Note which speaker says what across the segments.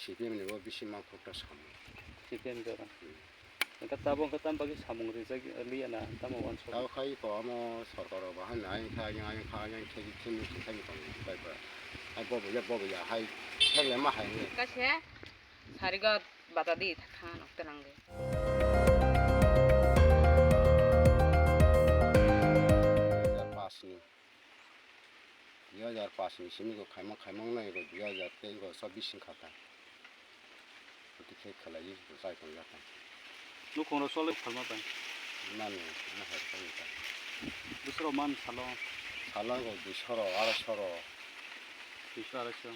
Speaker 1: 시비면이고 비심만 폭다 삼.
Speaker 2: 시비면이더라. 그러니까 따봉 그 땀박이 사몽리 저기 리에나 따모 원소.
Speaker 1: 다 거의 뭐 서로로 한 아니 가양 캐기 팀이 팀이 거의 봐. 아 뭐야 하이 헬레마 하이.
Speaker 3: 까시에 사리가 바다디 탁한 없더란 게.
Speaker 1: 2008년 심이고 갈망나 이거 2008 이거 서비싱 갔다. 어떻게 칼라지 사이클 갔다.
Speaker 2: 누구나 솔레 팔마다.
Speaker 1: 나는 나 했으니까.
Speaker 2: 무스로만
Speaker 1: 살라고 비셔로 알아서로.
Speaker 2: 비셔 알았어.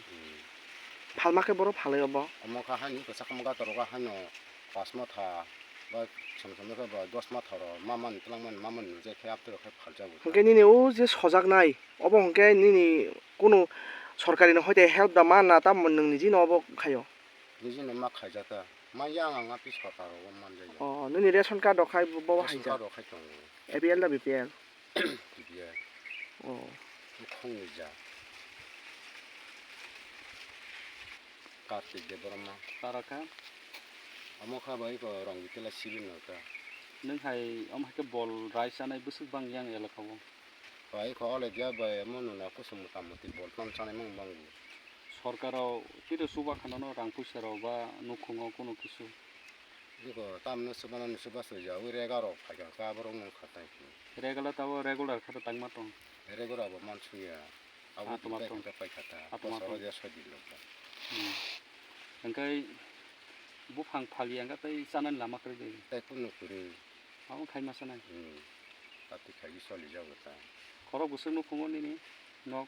Speaker 4: 팔마케 보러 팔아요 뭐.
Speaker 1: 엄마가 하니 그 잠깐만 들어가 하노 바스마타 뭐 점점에서 뭐 도스마타로 마만 마만 이제 개압들어 팔자고.
Speaker 4: 그러니까 니네 오제 서작 나이. 어버 그러니까 니네 কোনো সরকারি는 হইতে হেল্প দা মান না তা মন নিজে নব খায়
Speaker 1: 이제는 막 가자다. 마양아 비서가로 만져요.
Speaker 4: 너니 রেশন কার্ড খাই বব হাইজা
Speaker 1: 가로 খাইতো.
Speaker 4: এবিএল না বিপিএল
Speaker 1: 이게
Speaker 4: 어
Speaker 1: 콩이자. 까띠 데버마.
Speaker 2: 따라가.
Speaker 1: 아모카 바이거 랑기텔라 시빈노다.
Speaker 2: 능하이 엄하게 볼 라이사나이 부스방 양 엘라카고.
Speaker 1: 바이 거래 디아바에 모노나 코스무타 모티 볼탐 차네 멍방구.
Speaker 2: সরকারও কিরে সুবা খানানো রাং পুইসারাও বা নখুঙাও কোনো কিছু
Speaker 1: 이거 땀는 수반은 수바서자 의뢰가로 가격 가버롱 갔다 있고.
Speaker 2: রেগুলার তাও রেগুলার খাতা টাংমাটং
Speaker 1: 의뢰가라고 만추야. 아무
Speaker 2: 토마토.
Speaker 1: 또 갔다.
Speaker 2: 토마토.
Speaker 1: 서로 저 서질렀다.
Speaker 2: engkai bufang phali anga tai sanan lama kre
Speaker 1: 때뿐은 그리
Speaker 2: amo khai masana
Speaker 1: 따뜻 가기 sol이자고다.
Speaker 2: khoro busu nukhungo nini nok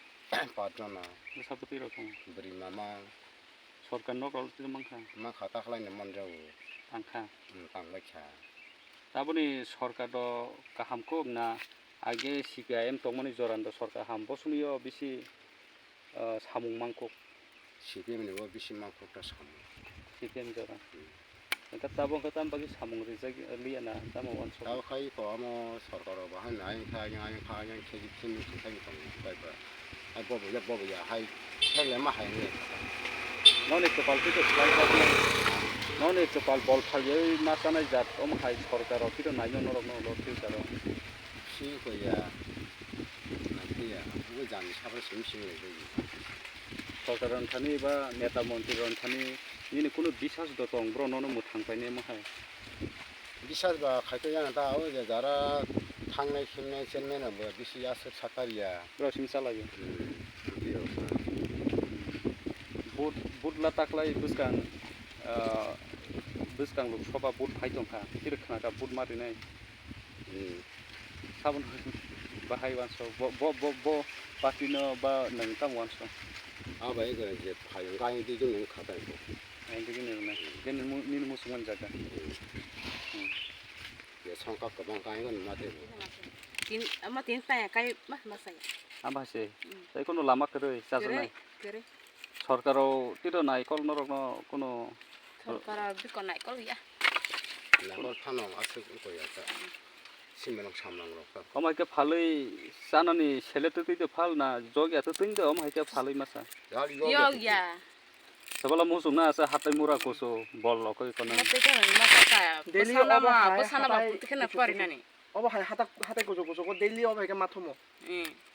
Speaker 1: 빠져나
Speaker 2: saputi rokong
Speaker 1: beri mama
Speaker 2: সরকার nok rol ti mangkha
Speaker 1: 마 खाता खालायनो मनजागो
Speaker 2: angkha
Speaker 1: तांबायखा
Speaker 2: tabuni সরকার do kahamko na age CPIM tongmani jorando Sarkar ham bosuniyo bisi samung mangko
Speaker 1: 시비면이고 비심만 폭다 삼.
Speaker 2: CPIM joran kata tabong kata bagi samung rizag liana tamo wanso
Speaker 1: 다 거의 뭐 서로로 한 아니 가양 캐기 팀이 팀이 거의 봐. 아 뭐야 하이 헬레마 하이.
Speaker 2: none kepal itu selain none kepal bol phali masana jat om hai sarkar kiro nayo norok no lor tiu karo
Speaker 1: 시고야 나티야 그거 장 샤버 심심해 되지.
Speaker 2: sarkaran thani ba neta monti ron thani ini kuno bisas do tong bro nono mu thangpai mo hai
Speaker 1: 비싸가 갈거야 다 어제 자라 탕내 힘내 젠내는 뭐 비시야 습사까리야.
Speaker 2: bro simsa lagi
Speaker 1: 비어.
Speaker 2: bud la taklai buskang lu soba bud phai tong kha kir khana ka bud mari nai sabun bahai wanso bo patino ba nang tam wanso
Speaker 1: 아, 봐 이거 이제 파용강이 되는 가다 있고.
Speaker 2: begini na gen ni musuman jaga
Speaker 1: 예, 성과 그만 강이건 맞대고.
Speaker 3: Tin ama tin tanya kai masaya.
Speaker 2: amba se tai kono lama kre sajana
Speaker 3: Kere.
Speaker 2: সরকারও টিরো নাই কল নরক কোনো
Speaker 3: সরকার বিকন নাই কল ইয়া.
Speaker 1: 나걸 파노 아스 거야다. 신면옥 참랑으로.
Speaker 2: 엄마께 팔의 싸나니 셀레트도 팔나 저기 아트 뜬데 엄마께 팔의 마사
Speaker 1: 야 이거.
Speaker 3: Yogia.
Speaker 2: sebala musungna asa hatai mura koso bol lokoi kono
Speaker 3: Mate kan makata.
Speaker 4: Daily
Speaker 3: Basana
Speaker 4: oba
Speaker 3: ma
Speaker 4: hai,
Speaker 3: basana ma
Speaker 4: hatai
Speaker 3: kena
Speaker 4: kucu-kucu.
Speaker 3: pari nani.
Speaker 4: 어버 하이 하다 고조고조고 데일리 어버 이게 마토모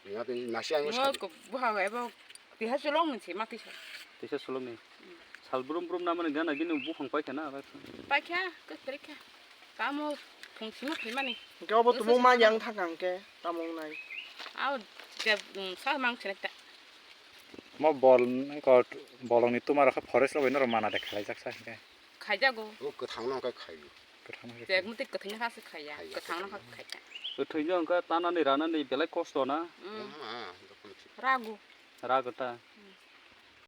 Speaker 1: 내가 나시한 거
Speaker 3: Mo ko buha eba diha sulong nsi mati sa.
Speaker 2: tise sulumi salbrum brum namane gana gini bu phangpai kana
Speaker 3: Pa kya ke perikya. Kamu fungsi mo kimani.
Speaker 4: 그러니까 어버 두목만 양타 간게 따목나이
Speaker 3: Au ke sa mang selekta.
Speaker 5: म बल को बलंनि तुम्हारा का फरेस्ट लो बेनो माना देखालाय जाकसा के
Speaker 3: Khajago.
Speaker 1: 그 당나가 खायो.
Speaker 3: Dek mutik kethnya ka se khaya. Kethangna ka khaya.
Speaker 2: thainya ka tanani ranani belai kosto na
Speaker 1: 아,
Speaker 3: Ragu.
Speaker 2: ragata